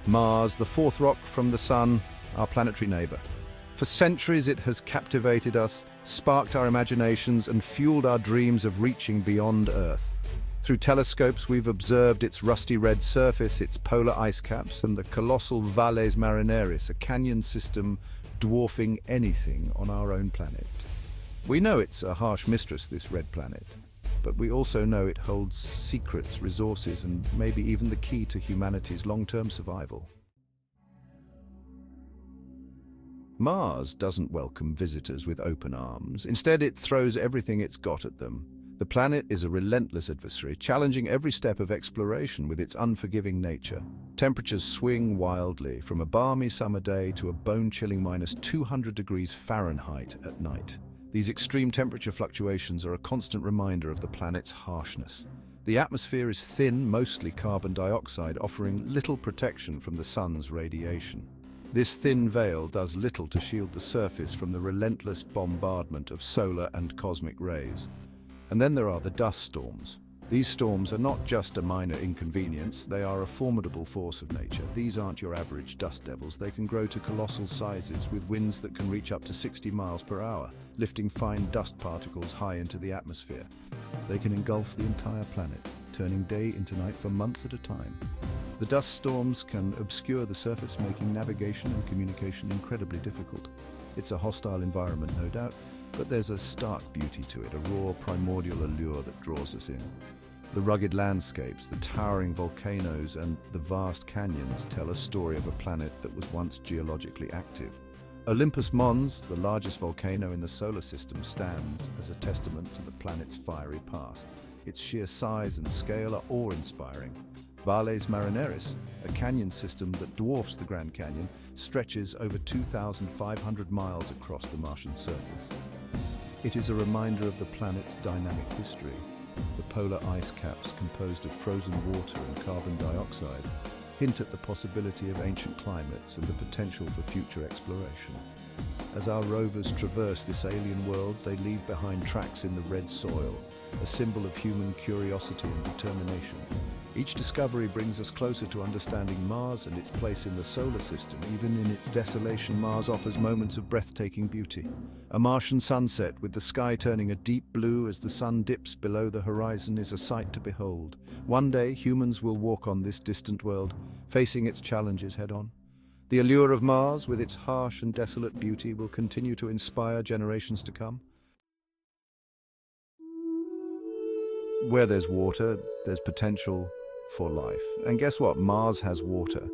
Mars, the fourth rock from the Sun, our planetary neighbor. For centuries it has captivated us, sparked our imaginations, and fueled our dreams of reaching beyond Earth. Through telescopes we've observed its rusty red surface, its polar ice caps, and the colossal Valles Marineris, a canyon system dwarfing anything on our own planet. We know it's a harsh mistress, this red planet, but we also know it holds secrets, resources, and maybe even the key to humanity's long-term survival. Mars doesn't welcome visitors with open arms. Instead, it throws everything it's got at them. The planet is a relentless adversary, challenging every step of exploration with its unforgiving nature. Temperatures swing wildly, from a balmy summer day to a bone-chilling -200 degrees Fahrenheit at night. These extreme temperature fluctuations are a constant reminder of the planet's harshness. The atmosphere is thin, mostly carbon dioxide, offering little protection from the sun's radiation. This thin veil does little to shield the surface from the relentless bombardment of solar and cosmic rays. And then there are the dust storms. These storms are not just a minor inconvenience, they are a formidable force of nature. These aren't your average dust devils. They can grow to colossal sizes, with winds that can reach up to 60 miles per hour, lifting fine dust particles high into the atmosphere. They can engulf the entire planet, turning day into night for months at a time. The dust storms can obscure the surface, making navigation and communication incredibly difficult. It's a hostile environment, no doubt, but there's a stark beauty to it, a raw, primordial allure that draws us in. The rugged landscapes, the towering volcanoes, and the vast canyons tell a story of a planet that was once geologically active. Olympus Mons, the largest volcano in the solar system, stands as a testament to the planet's fiery past. Its sheer size and scale are awe-inspiring. Valles Marineris, a canyon system that dwarfs the Grand Canyon, stretches over 2,500 miles across the Martian surface. It is a reminder of the planet's dynamic history. The polar ice caps, composed of frozen water and carbon dioxide, hint at the possibility of ancient climates and the potential for future exploration. As our rovers traverse this alien world, they leave behind tracks in the red soil, a symbol of human curiosity and determination. Each discovery brings us closer to understanding Mars and its place in the solar system. Even in its desolation, Mars offers moments of breathtaking beauty. A Martian sunset with the sky turning a deep blue as the sun dips below the horizon is a sight to behold. One day, humans will walk on this distant world, facing its challenges head-on. The allure of Mars, with its harsh and desolate beauty, will continue to inspire generations to come. Where there's water, there's potential for life. And guess what? Mars has water.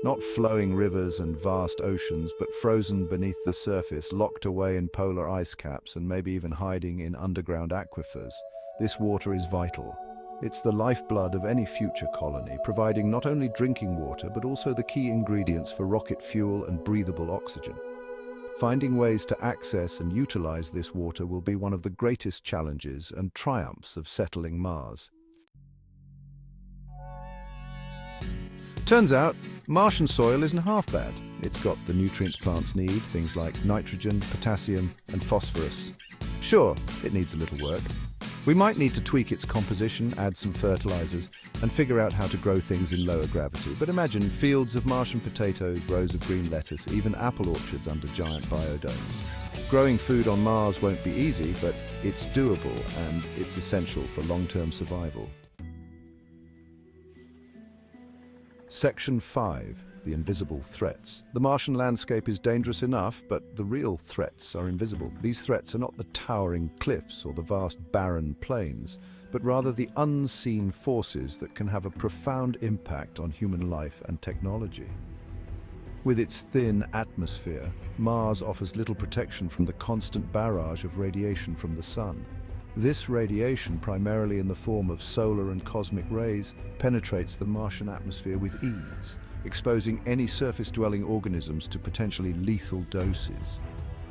Not flowing rivers and vast oceans, but frozen beneath the surface, locked away in polar ice caps, and maybe even hiding in underground aquifers. This water is vital. It's the lifeblood of any future colony, providing not only drinking water, but also the key ingredients for rocket fuel and breathable oxygen. Finding ways to access and utilize this water will be one of the greatest challenges and triumphs of settling Mars. Turns out, Martian soil isn't half bad. It's got the nutrients plants need, things like nitrogen, potassium, and phosphorus. Sure, it needs a little work. We might need to tweak its composition, add some fertilizers, and figure out how to grow things in lower gravity. But imagine fields of Martian potatoes, rows of green lettuce, even apple orchards under giant biodomes. Growing food on Mars won't be easy, but it's doable and it's essential for long-term survival. Section 5. The invisible threats. The Martian landscape is dangerous enough, but the real threats are invisible. These threats are not the towering cliffs or the vast barren plains, but rather the unseen forces that can have a profound impact on human life and technology. With its thin atmosphere, Mars offers little protection from the constant barrage of radiation from the sun. This radiation, primarily in the form of solar and cosmic rays, penetrates the Martian atmosphere with ease, exposing any surface-dwelling organisms to potentially lethal doses.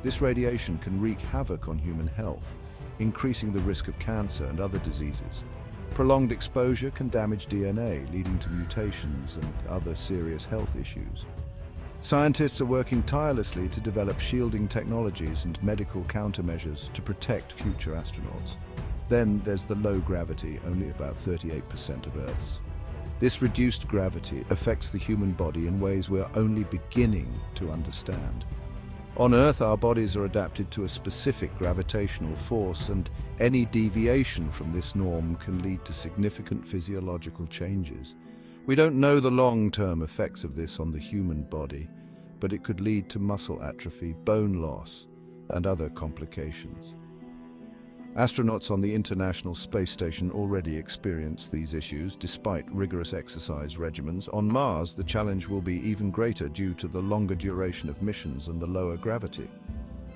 This radiation can wreak havoc on human health, increasing the risk of cancer and other diseases. Prolonged exposure can damage DNA, leading to mutations and other serious health issues. Scientists are working tirelessly to develop shielding technologies and medical countermeasures to protect future astronauts. Then there's the low gravity, only about 38% of Earth's. This reduced gravity affects the human body in ways we're only beginning to understand. On Earth, our bodies are adapted to a specific gravitational force, and any deviation from this norm can lead to significant physiological changes. We don't know the long-term effects of this on the human body, but it could lead to muscle atrophy, bone loss, and other complications. Astronauts on the International Space Station already experience these issues despite rigorous exercise regimens. On Mars, the challenge will be even greater due to the longer duration of missions and the lower gravity.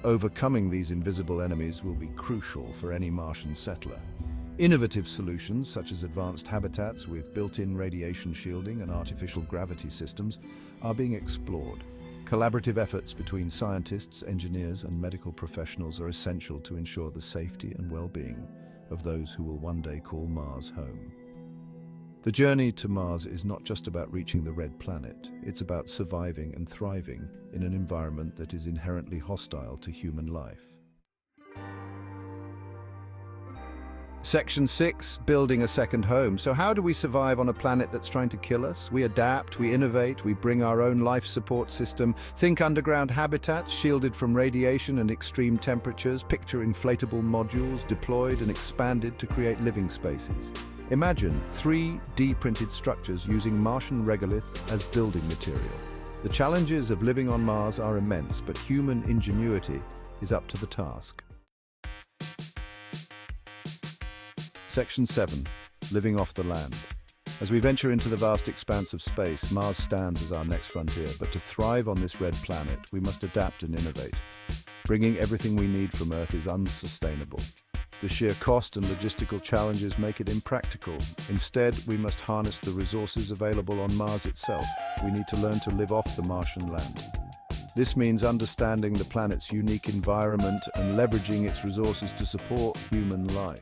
Overcoming these invisible enemies will be crucial for any Martian settler. Innovative solutions, such as advanced habitats with built-in radiation shielding and artificial gravity systems, are being explored. Collaborative efforts between scientists, engineers, and medical professionals are essential to ensure the safety and well-being of those who will one day call Mars home. The journey to Mars is not just about reaching the Red Planet, it's about surviving and thriving in an environment that is inherently hostile to human life. Section 6, building a second home. So how do we survive on a planet that's trying to kill us? We adapt, we innovate, we bring our own life support system. Think underground habitats shielded from radiation and extreme temperatures. Picture inflatable modules deployed and expanded to create living spaces. Imagine 3D printed structures using Martian regolith as building material. The challenges of living on Mars are immense, but human ingenuity is up to the task. Section 7, living off the land. As we venture into the vast expanse of space, Mars stands as our next frontier, but to thrive on this red planet, we must adapt and innovate. Bringing everything we need from Earth is unsustainable. The sheer cost and logistical challenges make it impractical. Instead, we must harness the resources available on Mars itself. We need to learn to live off the Martian land. This means understanding the planet's unique environment and leveraging its resources to support human life.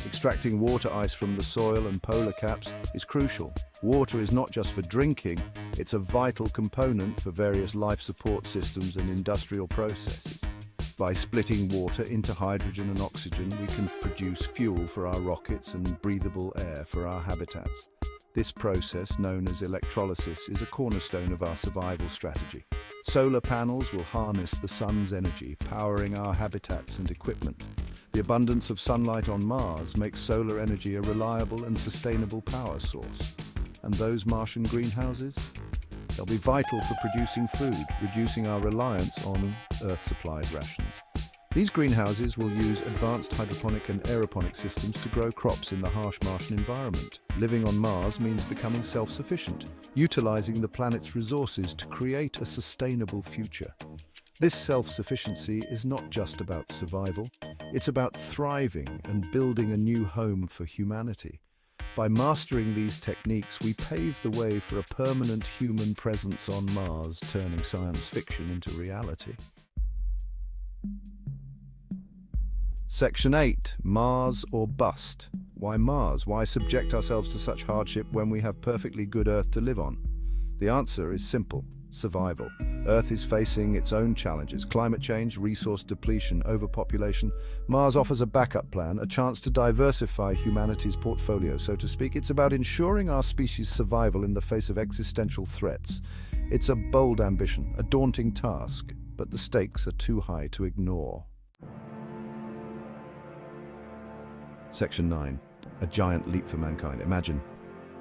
Extracting water ice from the soil and polar caps is crucial. Water is not just for drinking, it's a vital component for various life support systems and industrial processes. By splitting water into hydrogen and oxygen, we can produce fuel for our rockets and breathable air for our habitats. This process, known as electrolysis, is a cornerstone of our survival strategy. Solar panels will harness the sun's energy, powering our habitats and equipment. The abundance of sunlight on Mars makes solar energy a reliable and sustainable power source. And those Martian greenhouses? They'll be vital for producing food, reducing our reliance on Earth-supplied rations. These greenhouses will use advanced hydroponic and aeroponic systems to grow crops in the harsh Martian environment. Living on Mars means becoming self-sufficient, utilizing the planet's resources to create a sustainable future. This self-sufficiency is not just about survival, it's about thriving and building a new home for humanity. By mastering these techniques, we pave the way for a permanent human presence on Mars, turning science fiction into reality. Section 8, Mars or bust. Why Mars? Why subject ourselves to such hardship when we have perfectly good Earth to live on? The answer is simple: survival. Earth is facing its own challenges: climate change, resource depletion, overpopulation. Mars offers a backup plan, a chance to diversify humanity's portfolio, so to speak. It's about ensuring our species' survival in the face of existential threats. It's a bold ambition, a daunting task, but the stakes are too high to ignore. Section 9, a giant leap for mankind. Imagine,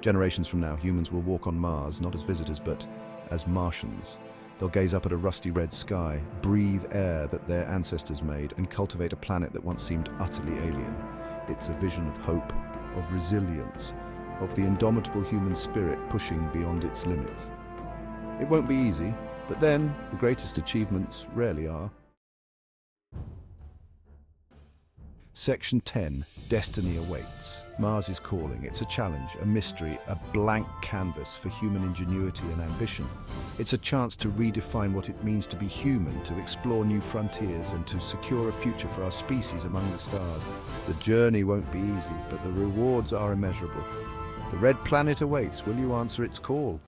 generations from now, humans will walk on Mars, not as visitors, but as Martians. They'll gaze up at a rusty red sky, breathe air that their ancestors made, and cultivate a planet that once seemed utterly alien. It's a vision of hope, of resilience, of the indomitable human spirit pushing beyond its limits. It won't be easy, but then the greatest achievements rarely are. Section 10, Destiny Awaits. Mars is calling. It's a challenge, a mystery, a blank canvas for human ingenuity and ambition. It's a chance to redefine what it means to be human, to explore new frontiers, and to secure a future for our species among the stars. The journey won't be easy, but the rewards are immeasurable. The Red Planet awaits. Will you answer its call?